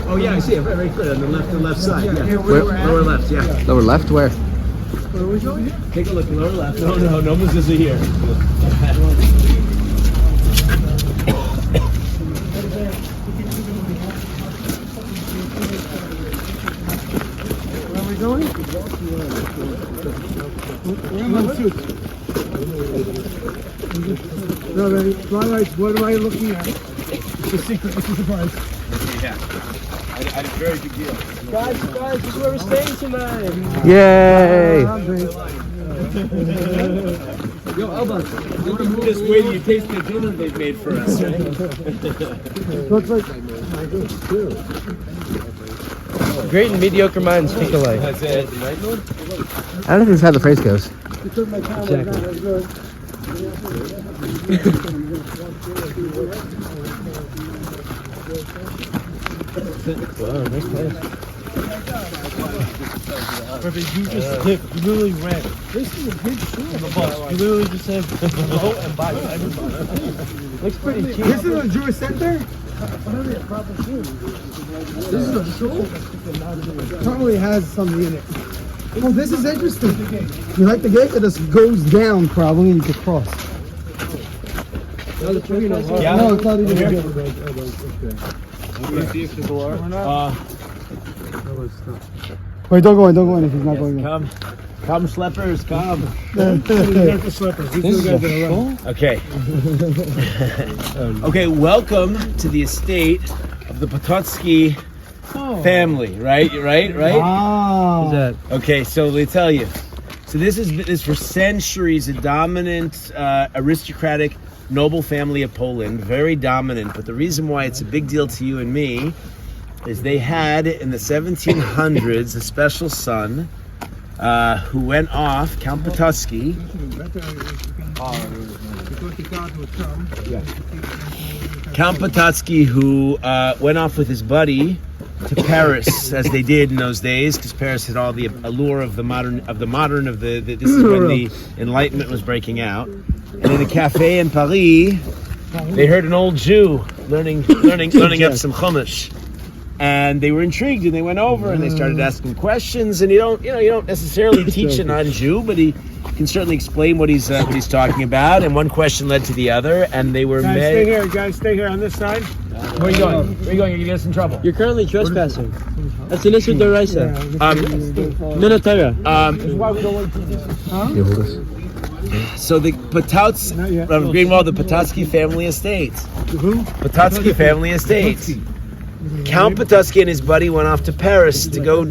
Oh yeah, I see it very good on the left side. Yeah. Lower left. Yeah. Lower left? Where? Where are we going? Take a look. Lower left. No mezuzah here. Where are we going? Rabbi Bleiweiss, what am I looking at? It's a secret. It's a surprise. Yeah. I had a very good deal. Guys, this is where we're staying tonight. Yay! Yo, Elba, you want to move this way till you taste the dinner they've made for us, right? Looks like my good too. Great and mediocre minds think alike. That's it. I don't think that's how the phrase goes. Exactly. Wow, nice place. Perfect. You just tipped. You literally ran. This is a big shoe on the bus. You literally just said, go and buy it. Looks pretty cheap. This is a Jewish center? This is a shoe? Probably has something in it. Oh, this is interesting. You like the gate? It just goes down probably and you can cross. Yeah. No, it's not even a gate. Wait, don't go in if he's not going in. Come, schleppers, come. Okay. Okay, welcome to the estate of the Potocki family, right? Wow. Okay, so let me tell you. So this is for centuries a dominant, aristocratic, noble family of Poland, very dominant. But the reason why it's a big deal to you and me is they had in the 1700s a special son who went off, Count Potocki. Count Potocki, who went off with his buddy to Paris, as they did in those days, because Paris had all the allure of the modern. This is when the Enlightenment was breaking out. And in a cafe in Paris, they heard an old Jew learning up some Chumash. And they were intrigued, and they went over and they started asking questions. And you don't necessarily teach a non-Jew, but he can certainly explain what he's talking about. And one question led to the other, and they were Guys, stay here on this side. Where are you going? Where are you going? You're gonna get us in trouble. You're currently trespassing. That's an issue deraisa. Minotara. Why we don't want to do this? You hold us. So the Potocki, Greenwald, the Potocki family estate. Who? Potocki family estate. Count Potocki and his buddy went off to Paris to go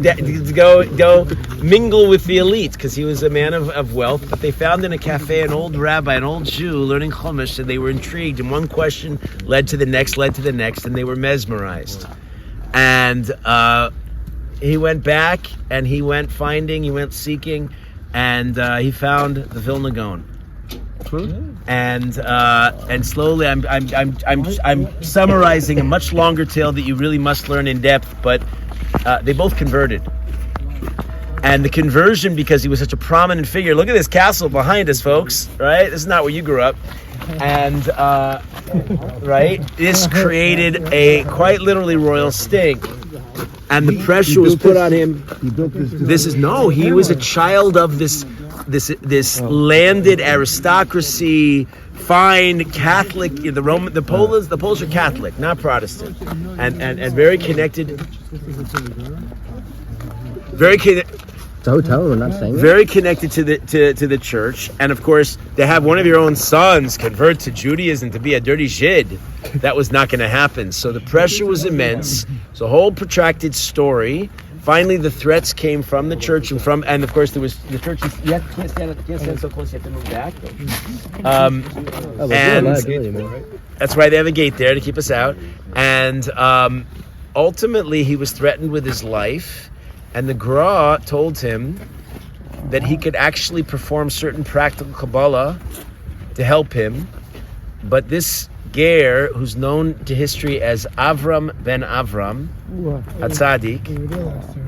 mingle with the elite because he was a man of wealth. But they found in a cafe an old rabbi, an old Jew learning Chumash, and they were intrigued. And one question led to the next, and they were mesmerized. And he went back and he went seeking, and he found the Vilna Gaon. And slowly, I'm summarizing a much longer tale that you really must learn in depth. But they both converted, and the conversion because he was such a prominent figure. Look at this castle behind us, folks. Right, this is not where you grew up, and right, this created a quite literally royal stink. And the pressure was put on him. He was a child of this landed aristocracy, fine Catholic. The Poles are Catholic, not Protestant, and very connected. It's a hotel, we're not saying that. Very connected to the church, and of course, to have one of your own sons convert to Judaism to be a dirty Žid, that was not going to happen. So the pressure was immense. It's a whole protracted story. Finally, the threats came from the church and of course there was the church. You can't stand so close. You have to move back. And that's why they have a gate there to keep us out. And ultimately, he was threatened with his life. And the Gra told him that he could actually perform certain practical Kabbalah to help him. But this Ger, who's known to history as Avram ben Avram, Hatzadik,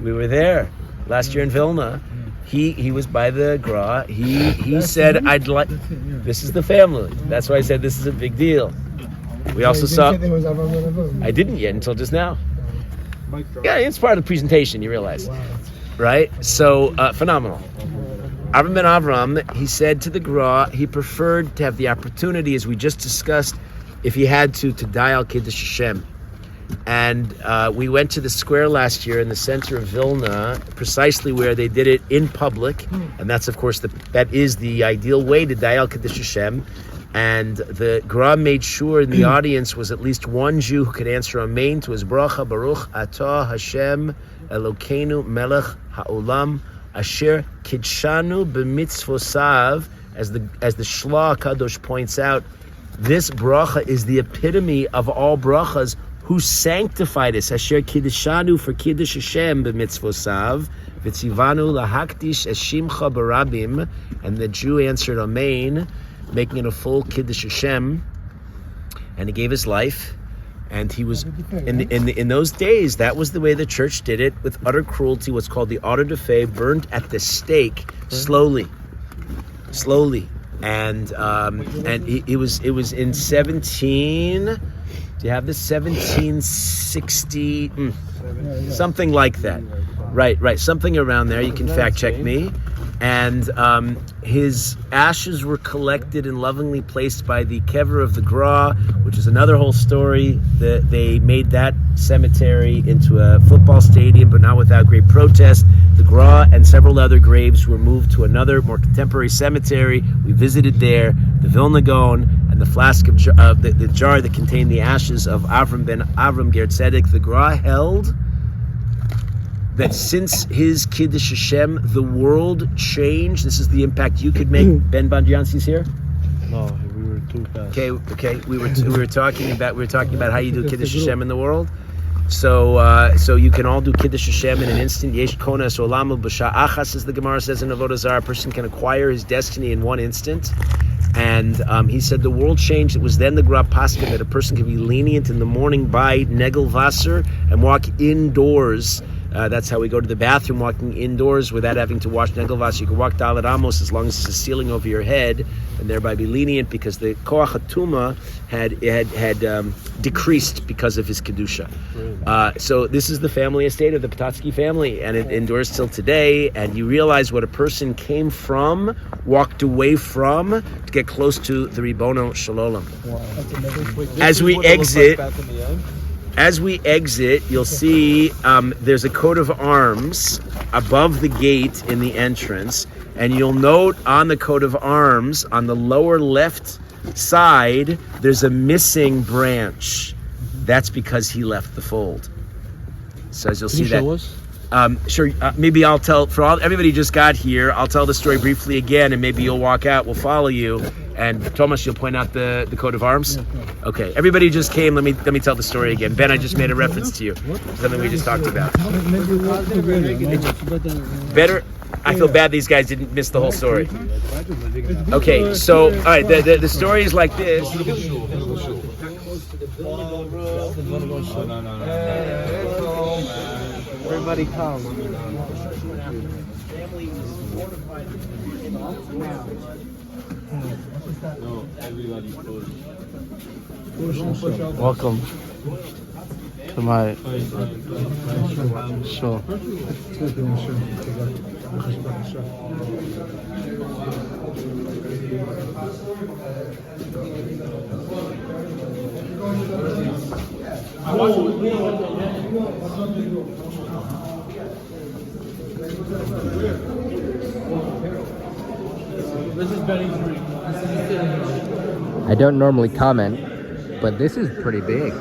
we were there last year in Vilna. He was by the Gra. He said, "I'd like." This is the family. That's why I said this is a big deal. We also saw. I didn't yet until just now. Yeah, it's part of the presentation, you realize. Right? So, phenomenal. Avram ben Avram, he said to the Gra, he preferred to have the opportunity, as we just discussed, if he had to die al Kiddush Hashem. And we went to the square last year in the center of Vilna, precisely where they did it in public. And that's, of course, that is the ideal way to die al Kiddush Hashem. And the Gra made sure in the audience was at least one Jew who could answer Amen to his bracha, Baruch Atah Hashem Elokeinu Melech Ha'olam Asher Kidshanu B'mitzvosav. As the Shla Kadosh points out, this bracha is the epitome of all brachas. Who sanctified us? Asher Kiddishanu for Kiddush Hashem b'mitzvosav, v'tzivanu lahakdish eshimcha barabim. And the Jew answered Amen, making it a full Kiddush Hashem. And he gave his life. And he was in those days. That was the way the church did it, with utter cruelty. What's called the auto de fe, burnt at the stake, slowly. And it was in 17. Do you have this 1760? Something like that. Right. Something around there. You can fact check me. And his ashes were collected and lovingly placed by the kever of the Gra, which is another whole story. They made that cemetery into a football stadium, but not without great protest. The Gra and several other graves were moved to another, more contemporary cemetery. We visited there, the Vilna Gaon, and the flask of the jar that contained the ashes of Avram ben Avram Ger Tzedek. The Gra held that since his Kiddush Hashem, the world changed. This is the impact you could make. Ben Bandiansi's here. No, we were too fast. Okay. We were talking about how you do Kiddush Hashem in the world. So you can all do Kiddush Hashem in an instant. Yesh konas olamu b'sha'achas, as the Gemara says in Avodah Zarah. A person can acquire his destiny in one instant. And he said the world changed. It was then the Gra Paskin that a person could be lenient in the morning by Negel Wasser and walk indoors. That's how we go to the bathroom, walking indoors without having to wash Negel Wasser. You can walk Dalet Amos as long as there's a ceiling over your head, and thereby be lenient, because the Koach HaTuma had decreased because of his Kedusha. So this is the family estate of the Potocki family, and it endures till today. And you realize what a person came from, walked away from, to get close to the Ribono Shalom. As we exit, you'll see there's a coat of arms above the gate in the entrance, and you'll note on the coat of arms, on the lower left side, there's a missing branch. That's because he left the fold. So as you'll see that. Sure. Maybe I'll tell everybody who just got here. I'll tell the story briefly again, and maybe you'll walk out. We'll follow you, and Tomasz, you'll point out the coat of arms. Okay. Everybody who just came. Let me tell the story again. Ben, I just made a reference to you. Something we just talked about. Better. I feel bad these guys didn't miss the whole story. Okay. So all right. The story is like this. Everybody calm. Welcome to my show. I don't normally comment, but this is pretty big.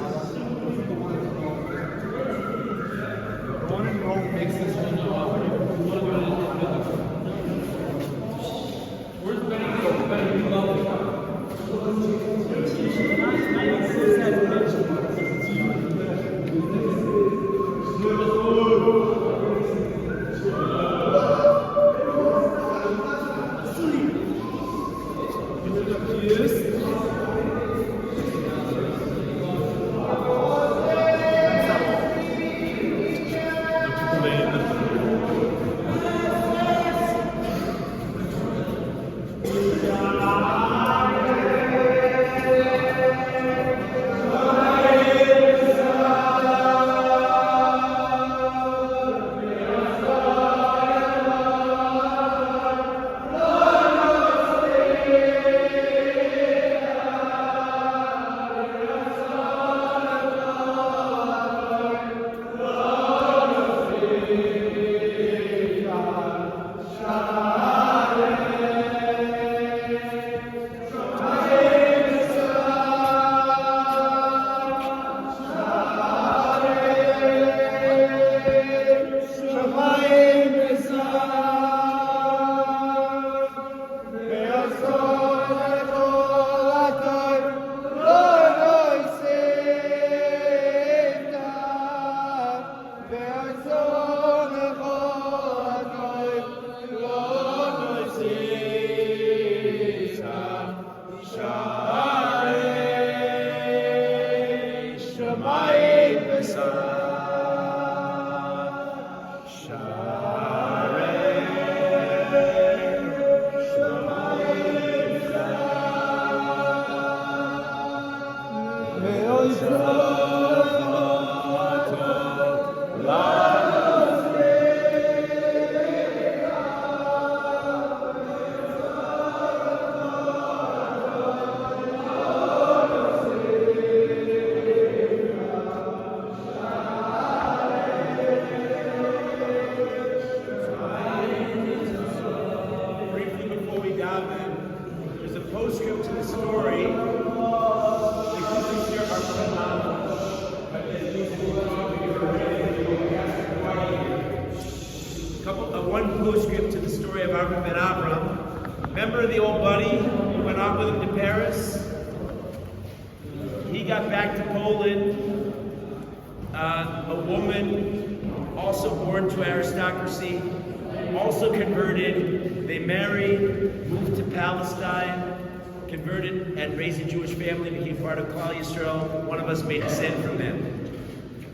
There's a postscript to the story. One postscript to the story of Avram ben Avram. Remember the old buddy who went off with him to Paris? He got back to Poland. A woman, also born to aristocracy, also converted. They married, moved to Palestine, converted, and raised a Jewish family, became part of Klal Yisrael. One of us made descent from them.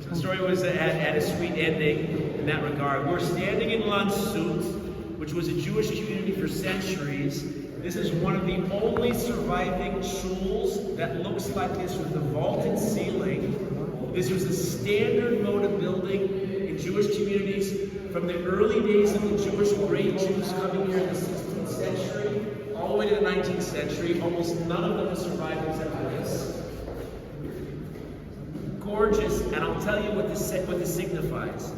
So the story was had a sweet ending in that regard. We're standing in Lańcut, which was a Jewish community for centuries. This is one of the only surviving shuls that looks like this with a vaulted ceiling. This was a standard mode of building in Jewish communities from the early days of the Jewish great Jews coming here in the 16th century, all the way to the 19th century. Almost none of them have survived except for this. Gorgeous, and I'll tell you what this signifies.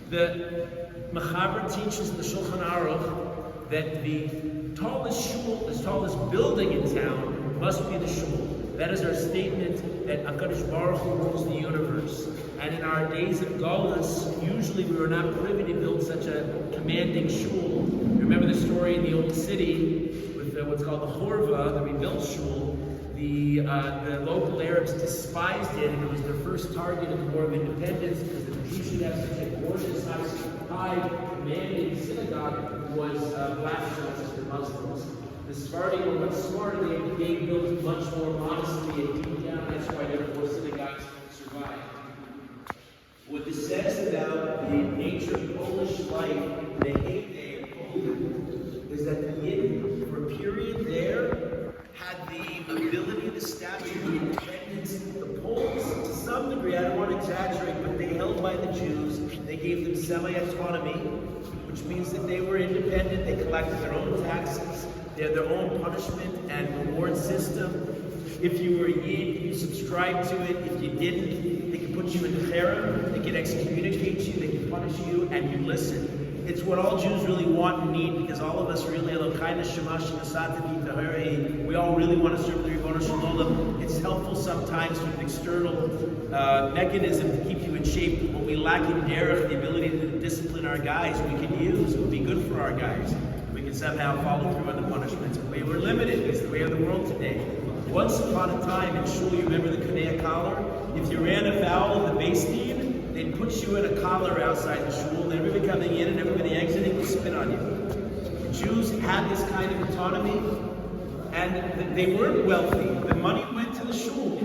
The Mechaber teaches in the Shulchan Aruch that the tallest shul, the tallest building in town must be the shul. That is our statement that HaKadosh Baruch Hu rules the universe. And in our days of Galus, usually we were not privy to build such a commanding shul. Remember the story in the old city with what's called the Horva, the rebuilt shul. The local Arabs despised it, and it was their first target of the War of Independence because the Jews should have such a gorgeous, high, commanding synagogue was blasphemous to Muslims. The Sephardim were much smarter. They built much more modestly and deep down. That's why therefore synagogues survived. What this says about the nature of Polish life, the heyday of Poland, is that the Yidden, for a period there, had the ability, the stature, the independence. The Poles, to some degree, I don't want to exaggerate, but they held by the Jews. They gave them semi-autonomy, which means that they were independent. They collected their own taxes. They had their own punishment and reward system. If you were a Yid, you subscribed to it. If you didn't, they could put you in cherem. They could excommunicate you. They could punish you, and you listen. It's what all Jews really want and need, because all of us really, we all really want to serve the Ribono Shel Olam. It's helpful sometimes with an external mechanism to keep you in shape. What we lack in Derech, the ability to discipline our guys, we can use. It would be good for our guys. We can somehow follow through on the punishments. But we're limited. It's the way of the world today. Once upon a time in shul, you remember the Kanea collar? If you ran afoul of the base team, they'd put you in a collar outside the shul, and everybody coming in and everybody exiting would spit on you. The Jews had this kind of autonomy, and they weren't wealthy. The money went to the shul.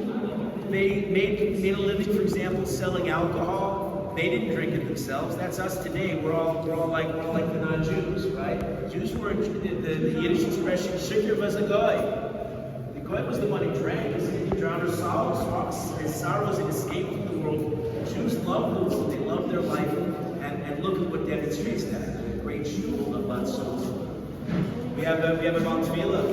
They made a living, for example, selling alcohol. They didn't drink it themselves. That's us today. We're all like the non-Jews, right? Jews were the Yiddish expression "shikr was a goy." The goy was the one who drank. He drowned his sorrows and escaped from the world. Jews love those. They love their life, and look at what demonstrates that. The great shul of Lańcut. We have a Mount Tefillah.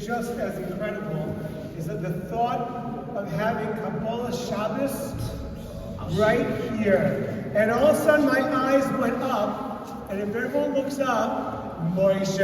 just as incredible is that the thought of having Kabbalah Shabbos right here. And all of a sudden my eyes went up, and if everyone looks up, Moshe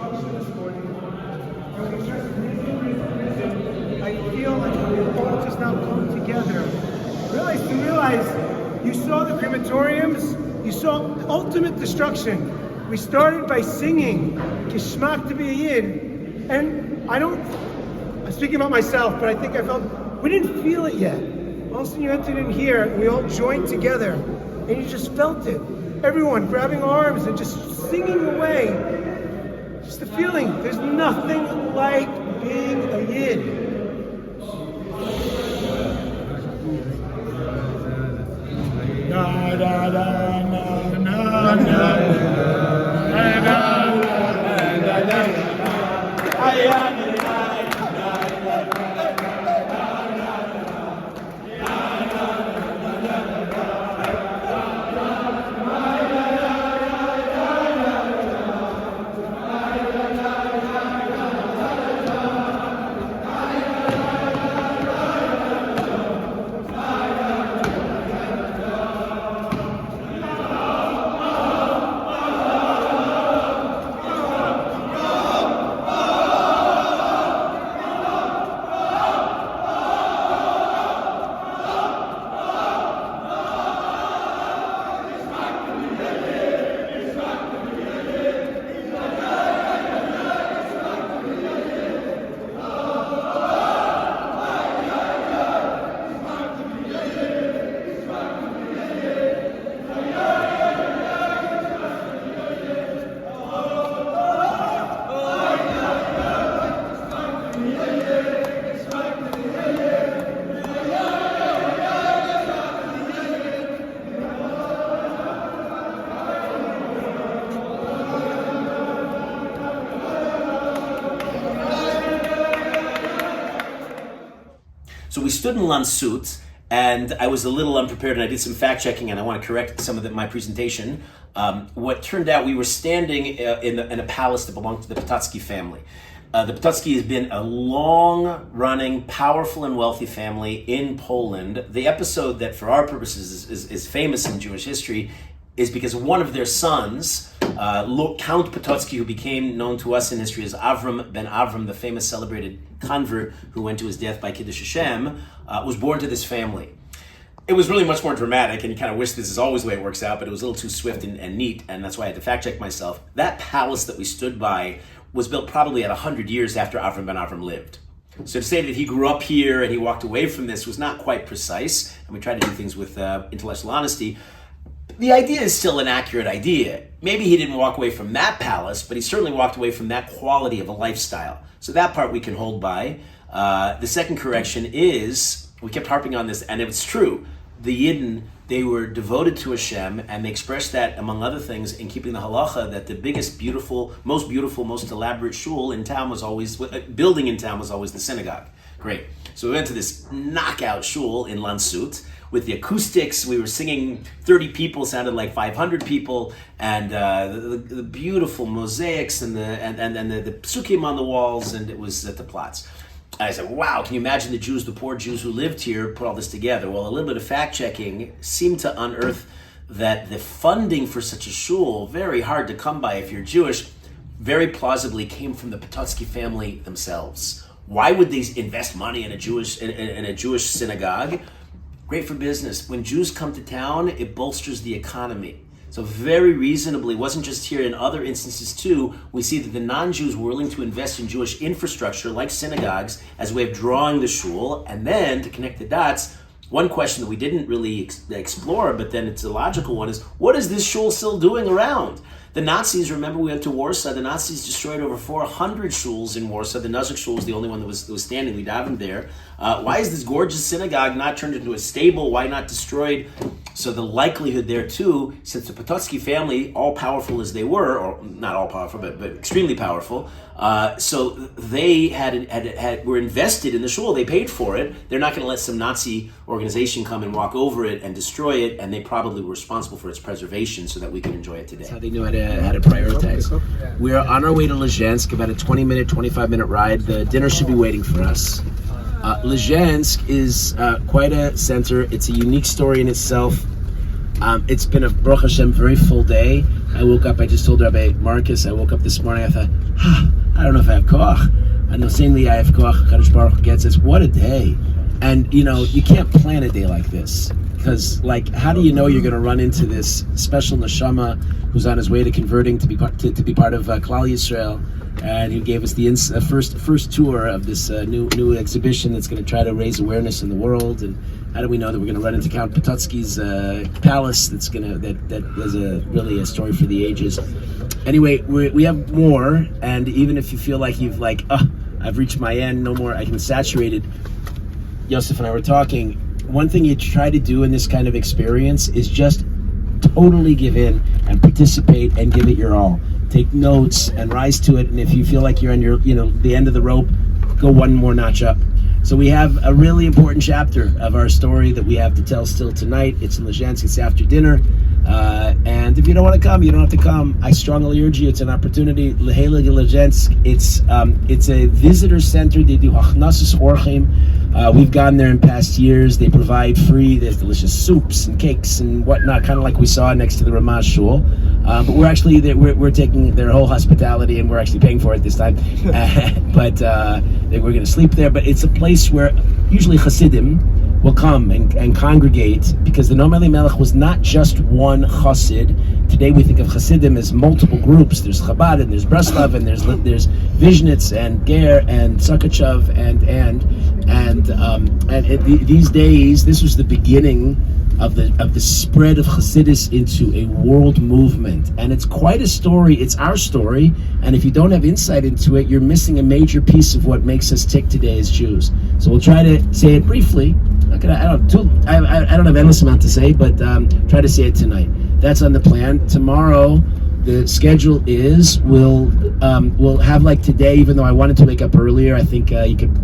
function this morning. And we just risen. I feel like we've all just now come together. Realize you saw the crematoriums, you saw ultimate destruction. We started by singing Geschmack to be a Yid. And I'm speaking about myself, but I think I felt, we didn't feel it yet. All of a sudden you entered in here, and we all joined together, and you just felt it. Everyone grabbing arms and just singing away. Just the feeling, there's nothing like being a Yid. Na da da na na na. So we stood in Lańcut, and I was a little unprepared, and I did some fact checking, and I want to correct some of my presentation. What turned out, we were standing in a palace that belonged to the Potocki family. The Potocki has been a long-running, powerful and wealthy family in Poland. The episode that, for our purposes, is famous in Jewish history is because one of their sons, Count Potocki, who became known to us in history as Avram ben Avram, the famous celebrated convert who went to his death by Kiddush Hashem, was born to this family. It was really much more dramatic, and you kind of wish this is always the way it works out, but it was a little too swift and neat, and that's why I had to fact check myself. That palace that we stood by was built probably at 100 years after Avram ben Avram lived. So to say that he grew up here and he walked away from this was not quite precise, and we tried to do things with intellectual honesty. The idea is still an accurate idea. Maybe he didn't walk away from that palace, but he certainly walked away from that quality of a lifestyle. So that part we can hold by. The second correction is, we kept harping on this, and it's true. The Yidden, they were devoted to Hashem, and they expressed that, among other things, in keeping the halacha that the biggest, most elaborate shul in town was always, building in town was always the synagogue. Great. So we went to this knockout shul in Lańcut. With the acoustics, we were singing, 30 people sounded like 500 people, and the beautiful mosaics and the psukim on the walls, and it was at the plots. And I said, wow, can you imagine the poor Jews who lived here put all this together? Well, a little bit of fact checking seemed to unearth that the funding for such a shul, very hard to come by if you're Jewish, very plausibly came from the Potocki family themselves. Why would they invest money in a Jewish synagogue? Great for business. When Jews come to town, it bolsters the economy. So very reasonably, wasn't just here, in other instances too, we see that the non-Jews were willing to invest in Jewish infrastructure like synagogues as a way of drawing the shul. And then, to connect the dots, one question that we didn't really explore, but then it's a logical one, is what is this shul still doing around? The Nazis, remember we went to Warsaw, the Nazis destroyed over 400 shuls in Warsaw. The Nozik shul was the only one that was standing. We davened there. Why is this gorgeous synagogue not turned into a stable? Why not destroyed? So the likelihood there too, since the Potocki family, all powerful as they were, or not all powerful, but extremely powerful, so they were invested in the shul. They paid for it. They're not going to let some Nazi organization come and walk over it and destroy it, and they probably were responsible for its preservation so that we can enjoy it today. That's how they knew how to prioritize. We are on our way to Lizhensk, about a 25-minute ride. The dinner should be waiting for us. Lizhensk is quite a center. It's a unique story in itself. It's been a Baruch Hashem very full day. I woke up, I just told Rabbi Marcus, I woke up this morning, I thought, I don't know if I have koach. I know seemingly I have koach, Kadosh Baruch Hu gets us. What a day. And, you can't plan a day like this. Because, how do you know you're going to run into this special neshama who's on his way to converting to be part of Klal Yisrael, and he gave us the first tour of this new exhibition that's going to try to raise awareness in the world. And how do we know that we're going to run into Count Potocki's palace? That is really a story for the ages. Anyway, we have more, and even if you feel like I've reached my end, no more, I'm saturated. Yosef and I were talking. One thing you try to do in this kind of experience is just totally give in and participate and give it your all. Take notes and rise to it. And if you feel like you're on your, the end of the rope, go one more notch up. So we have a really important chapter of our story that we have to tell still tonight. It's in Lizhensk. It's after dinner. And if you don't want to come, you don't have to come. I strongly urge you. It's an opportunity. Leheilig Lizhensk. It's a visitor center. They do hachnasus orchim. We've gone there in past years. They provide free. There's delicious soups and cakes and whatnot, kind of like we saw next to the Ramaz Shul. But we're actually we're taking their whole hospitality, and we're actually paying for it this time. But we're going to sleep there. But it's a place where usually Hasidim will come and congregate, because the Noam Elimelech was not just one chassid. Today we think of Hasidim as multiple groups. There's Chabad, and there's Breslov, and there's Vizhnitz and Ger and Sakachev and these days, this was the beginning of the spread of Hasidus into a world movement, and it's quite a story. It's our story, and if you don't have insight into it, you're missing a major piece of what makes us tick today as Jews. So we'll try to say it briefly. I don't have endless amount to say, but try to say it tonight. That's on the plan. Tomorrow, the schedule is we'll have like today. Even though I wanted to wake up earlier, I think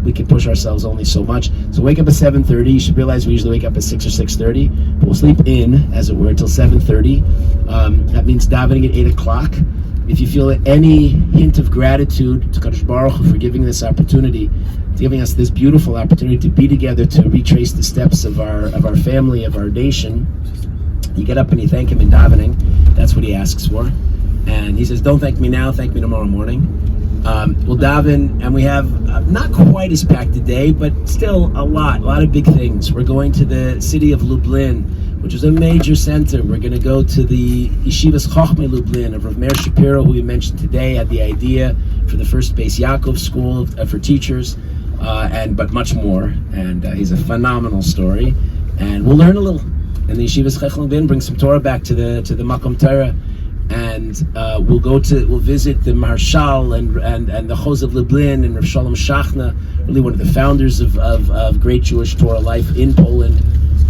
we could push ourselves only so much. So wake up at 7:30. You should realize we usually wake up at 6 or 6:30, but we'll sleep in, as it were, until 7:30. That means davening at 8 o'clock. If you feel any hint of gratitude to Kadosh Baruch Hu for giving this opportunity, giving us this beautiful opportunity to be together, to retrace the steps of our family, of our nation, you get up and you thank him in davening. That's what he asks for. And he says, don't thank me now, thank me tomorrow morning. We'll daven, and we have not quite as packed today, but still a lot of big things. We're going to the city of Lublin, which is a major center. We're going to go to the Yeshivas Chochmei Lublin of Rav Meir Shapiro, who we mentioned today, had the idea for the first Beis Yaakov school for teachers, but much more. And he's a phenomenal story. And we'll learn a little. And the Yeshivas Chochmei Lublin bring some Torah back to the Makom Torah. And we'll visit the Marshal and the Choz of Lublin and Rav Shalom Shachna, really one of the founders of great Jewish Torah life in Poland.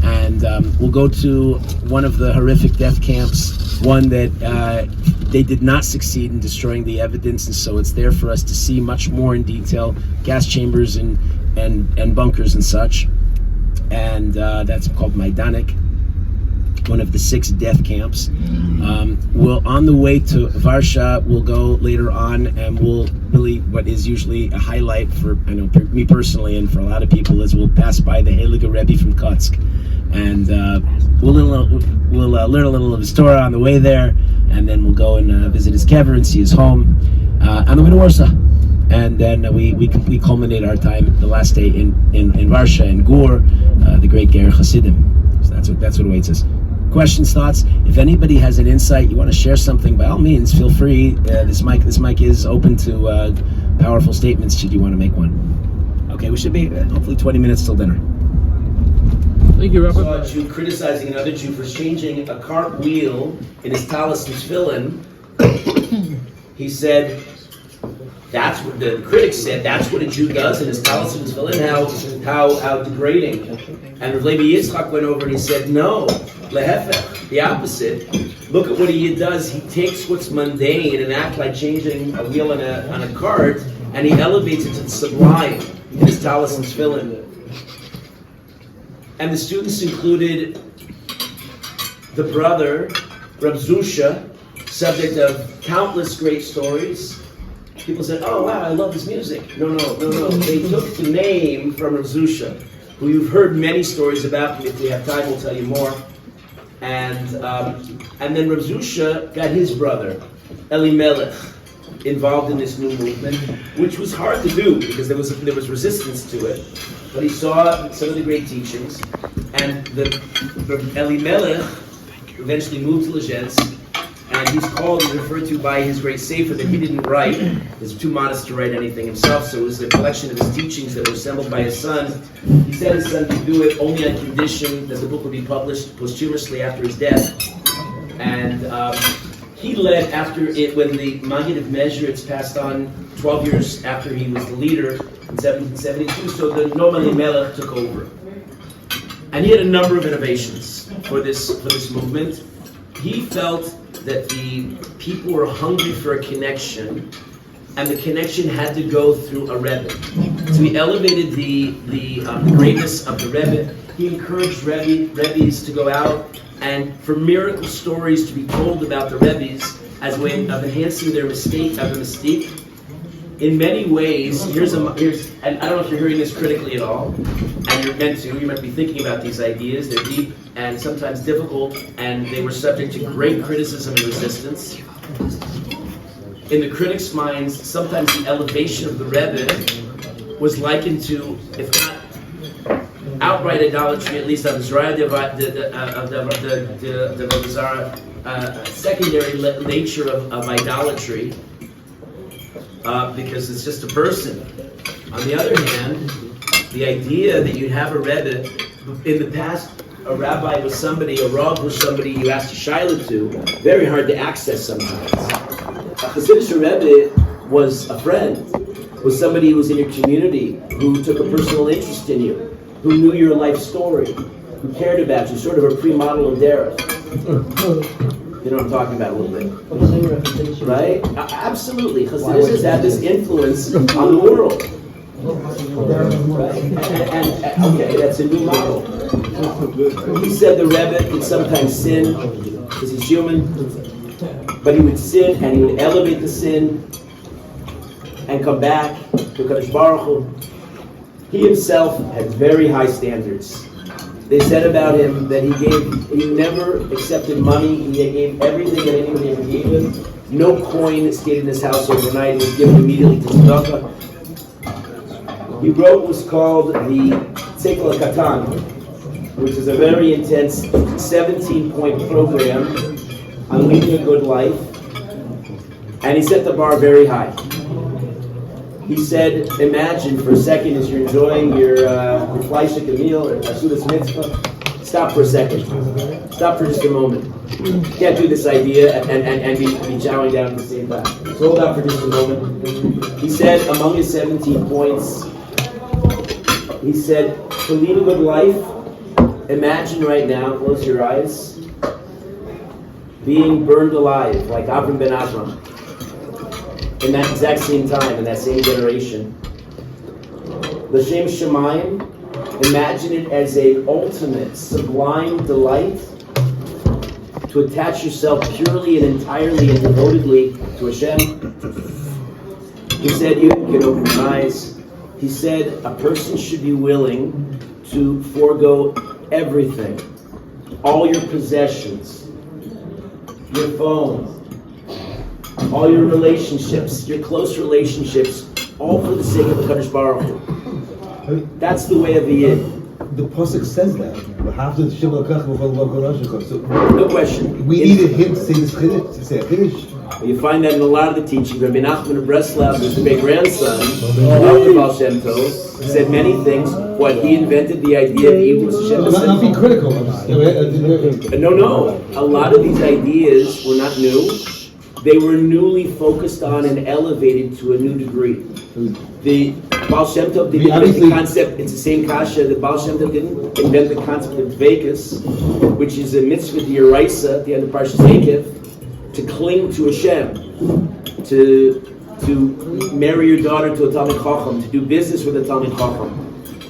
And we'll go to one of the horrific death camps, one that they did not succeed in destroying the evidence, and so it's there for us to see much more in detail, gas chambers and bunkers and such. And that's called Majdanek, one of the 6 death camps. We'll, on the way to Varsha, we'll go later on, and we'll really, what is usually a highlight for, I know, me personally and for a lot of people, is we'll pass by the Heilige Rebbe from Kotsk, and we'll learn a little of his Torah on the way there, and then we'll go and visit his kever and see his home on the way to Warsaw. And then we culminate our time the last day in Varsha and Gur, the great Ger Hasidim. So that's what awaits us. Questions, thoughts? If anybody has an insight, you want to share something, by all means, feel free. This mic is open to powerful statements should you want to make one. Okay, we should be hopefully 20 minutes till dinner. Thank you, Rabbi. I saw a Jew criticizing another Jew for changing a cartwheel in his talis and tefillin. He said, that's what the critics said, that's what a Jew does in his talis and tefillin, how degrading. And Rav Levi Yitzchak went over and he said, no, lehefech, the opposite. Look at what he does. He takes what's mundane and acts like changing a wheel on a cart, and he elevates it to the sublime in his talis and tefillin. And the students included the brother, Reb Zusha, subject of countless great stories. People said, oh wow, I love his music. No. They took the name from Reb Zusha, who you've heard many stories about, and if we have time we'll tell you more. And then Rav Zusha got his brother, Elimelech, involved in this new movement, which was hard to do because there was resistance to it. But he saw some of the great teachings, and the Elimelech eventually moved to Lizhensk, and he's referred to by his great sefer that he didn't write. He's too modest to write anything himself, so it was a collection of his teachings that were assembled by his son. He said his son could do it only on condition that the book would be published posthumously after his death. And he led after it, when the Maggid of Measure, it's passed on 12 years after he was the leader in 1772, so the Noam Elimelech took over. And he had a number of innovations for this movement. He felt that the people were hungry for a connection, and the connection had to go through a Rebbe. So he elevated the greatness of the Rebbe. He encouraged Rebbes to go out and for miracle stories to be told about the Rebbes as a way of enhancing their mystique. In many ways, here's and I don't know if you're hearing this critically at all, and you're meant to. You might be thinking about these ideas. They're deep and sometimes difficult, and they were subject to great criticism and resistance. In the critics' minds, sometimes the elevation of the Rebbe was likened to, if not outright idolatry, at least of the secondary nature of idolatry. Because it's just a person. On the other hand, the idea that you'd have a Rebbe, in the past, a rabbi was somebody, a Rav was somebody you asked a Shaila to, very hard to access sometimes. A Hasidic Rebbe was a friend, was somebody who was in your community, who took a personal interest in you, who knew your life story, who cared about you, sort of a pre-model of Derech. You know what I'm talking about a little bit, right? Absolutely. Chassidus had this influence on the world, right? And okay, that's a new model. He said the Rebbe could sometimes sin because he's human, but he would sin and he would elevate the sin and come back to Kadosh Baruch Hu. He himself had very high standards. They said about him that he never accepted money. He gave everything that anybody ever gave him. No coin stayed in his house overnight. It was given immediately to tzedakah. He wrote what was called the Tzekel Katan, which is a very intense 17-point program on leading a good life. And he set the bar very high. He said, imagine for a second as you're enjoying your Fleischik meal or Asudas Mitzvah, stop for a second. Stop for just a moment. You can't do this idea and be chowing down at the same time. So hold out for just a moment. He said, among his 17 points, he said, to lead a good life, imagine right now, close your eyes, being burned alive like Avram ben Avram. In that exact same time, in that same generation. L'shem Shemayim, imagine it as a ultimate, sublime delight to attach yourself purely and entirely and devotedly to Hashem. He said, you can open your eyes. He said, a person should be willing to forego everything, all your possessions, your phone, all your relationships, your close relationships, all for the sake of the Kadosh Baruch Hu. That's the way of the Yid. The Pasuk says that. No question. We needed him to say this Chiddush, to say a Chiddush. You find that in a lot of the teaching. Rabbi Nachman of Breslov, who's the great grandson of the Baal Shem Tov, said many things. What he invented the idea of evil was Hashem. Not being critical. No. A lot of these ideas were not new. They were newly focused on and elevated to a new degree. The Baal Shem Tov didn't invent the concept, it's the same kasha, the Baal Shem Tov didn't invent the concept of dveikus, which is a mitzvah d'oraisa at the end of Parshas Eikev, to cling to Hashem, to marry your daughter to a Talmid Chacham, to do business with a Talmid Chacham,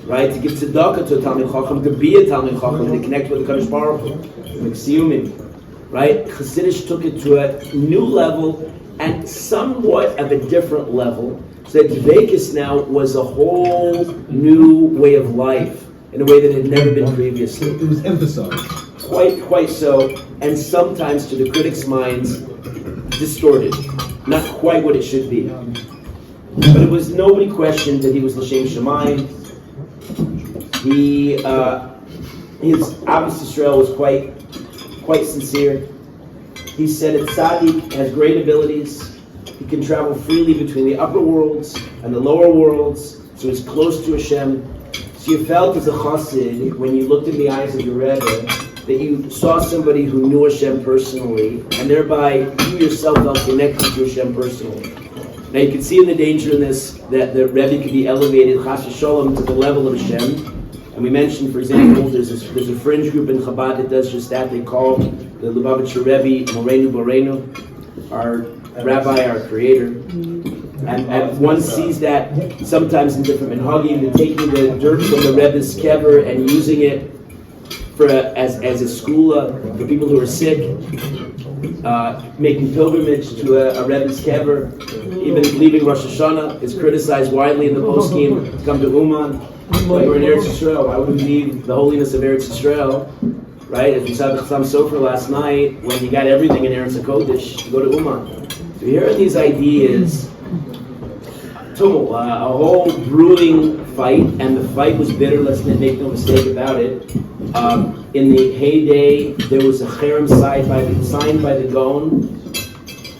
right? To give tzedakah to a Talmid Chacham, to be a Talmid Chacham, to connect with the Kadosh Baruch Hu, like Siyumim. Right? Chassidus took it to a new level and somewhat of a different level. So that dveikus now was a whole new way of life in a way that had never been previously. It was emphasized. quite so, and sometimes to the critics' minds, distorted, not quite what it should be. But it was, nobody questioned that he was L'Shem Shamayim. His Abbas Yisrael was quite sincere. He said that Tzaddik has great abilities. He can travel freely between the upper worlds and the lower worlds, so he's close to Hashem. So you felt as a chassid, when you looked in the eyes of your Rebbe, that you saw somebody who knew Hashem personally, and thereby you yourself felt connected to Hashem personally. Now you can see in the danger in this that the Rebbe could be elevated, chas v'sholom, to the level of Hashem. And we mentioned, for example, there's a fringe group in Chabad that does just that. They call the Lubavitcher Rebbe Morenu Borenu, our Rabbi, our Creator. And one sees that sometimes in different minhagim, they're taking the dirt from the Rebbe's kever and using it as a skula for people who are sick, making pilgrimage to a Rebbe's kever, even leaving Rosh Hashanah is criticized widely in the poskim to come to Uman. Like we're in Eretz Yisrael, why would we leave the holiness of Eretz Yisrael, right? As we saw the Chassam Sofer last night, when you got everything in Eretz HaKodesh, to go to Uman. So here are these ideas, tumult, a whole brewing fight, and the fight was bitter, let's make no mistake about it. In the heyday, there was a cherem signed by the Gaon.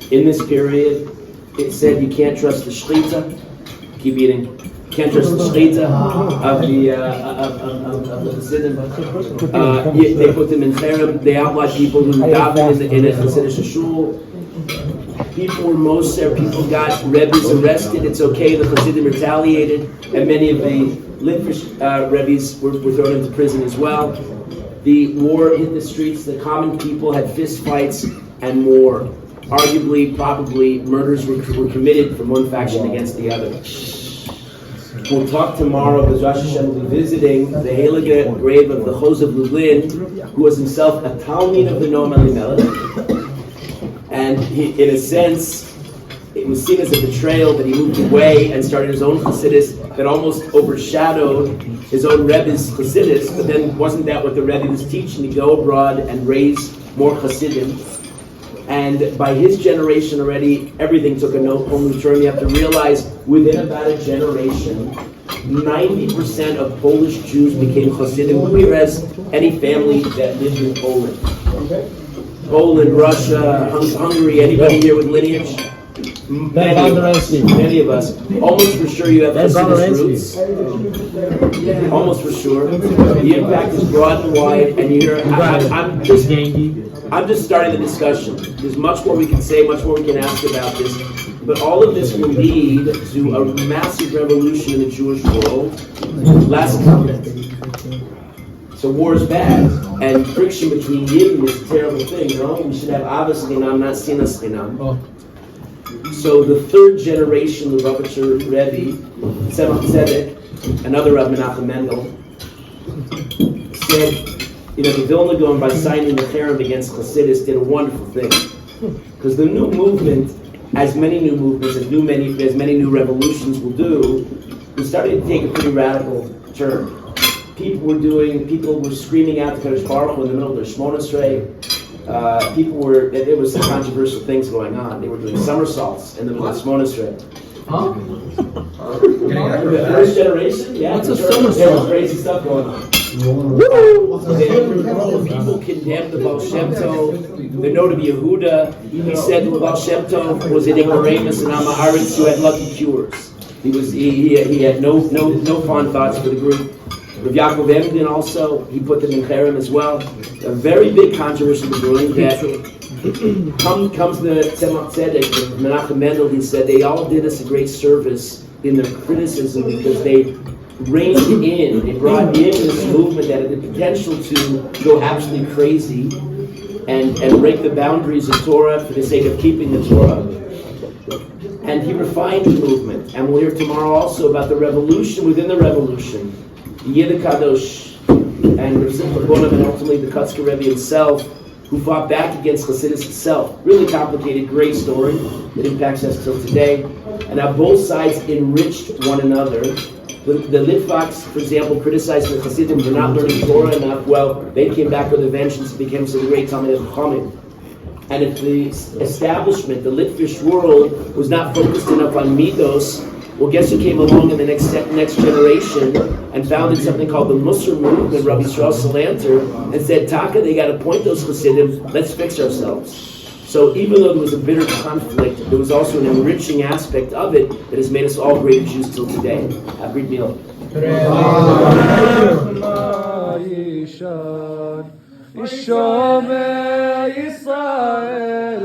In this period, it said you can't trust the shechita. Keep eating. Can't trust the shechita of the Chassidim. They put them in cherem. They outlawed people who davened in a Chassidish shul. People were Moser. People got Rebbe's arrested. It's okay. The Chassidim retaliated, and many of the Litvish Rebbe's were thrown into prison as well. The war hit the streets. The common people had fist fights and more. Arguably, probably, murders were committed from one faction against the other. We'll talk tomorrow because Rosh Hashanah will be visiting the Heilige grave of the Chos of Lublin, who was himself a Talmid of the Noam Elimelech. And he, in a sense, it was seen as a betrayal that he moved away and started his own Chassidus that almost overshadowed his own Rebbe's Chassidus. But then wasn't that what the Rebbe was teaching, to go abroad and raise more Chassidim? And by his generation already, everything took a whole new turn. You have to realize, within about a generation, 90% of Polish Jews became Chassidim, whereas any family that lived in Poland. Poland, Russia, Hungary, anybody here with lineage? Many of us. Almost for sure you have Hasidic roots. Almost for sure. The impact is broad and wide, and you hear, I'm just starting the discussion. There's much more we can say, much more we can ask about this. But all of this will lead to a massive revolution in the Jewish world. Last comment. So war is bad, and friction between Yidden is a terrible thing, you know? We should have Avos Chinam, not Sinas Chinam. So the third generation Lubavitcher Rebbe, Tzemach Tzedek, another Rabbi Menachem Mendel, said, the Vilna Gaon, by signing the cherem against Chassidus, did a wonderful thing. Because the new movement, as many new movements, as many new revolutions will do, was starting to take a pretty radical turn. People were screaming out to Kadosh Baruch Hu in the middle of their Shmona Esrei. There was some controversial things going on. They were doing somersaults in the middle of Shmona Esrei. Huh? The first generation? Yeah. What's a somersault? There was crazy stuff going on. People condemned the Baal Shem Tov. The note of Yehuda, he said the Baal Shem Tov was an ignoramus and Amaharitz who had lucky cures. He had no fond thoughts for the group. Rav Yaakov Emden also, he put them in cherem as well. A very big controversy brewing that comes the Tzemach Tzedek, Menachem Mendel, he said they all did us a great service in their criticism because they reined in, they brought in this movement that had the potential to go absolutely crazy and break the boundaries of Torah for the sake of keeping the Torah. And he refined the movement. And we'll hear tomorrow also about the revolution within the revolution. Yid Kadosh and Rav Simcha Bonam, and ultimately the Kutzker Rebbe himself, who fought back against Chassidus itself. Really complicated, great story that impacts us till today. And how both sides enriched one another The Litvaks, for example, criticized the Hasidim for not learning Torah enough. Well, they came back with a vengeance and became some great Talmidei Chachamim. And if the establishment, the Litvish world, was not focused enough on Midos, well, guess who came along in the next generation and founded something called the Musar movement, Rabbi Yisrael Salanter, and said, Taka, they got to point those Hasidim, let's fix ourselves. So even though there was a bitter conflict, there was also an enriching aspect of it that has made us all great Jews till today. Have a great meal. Yishomeh Yisrael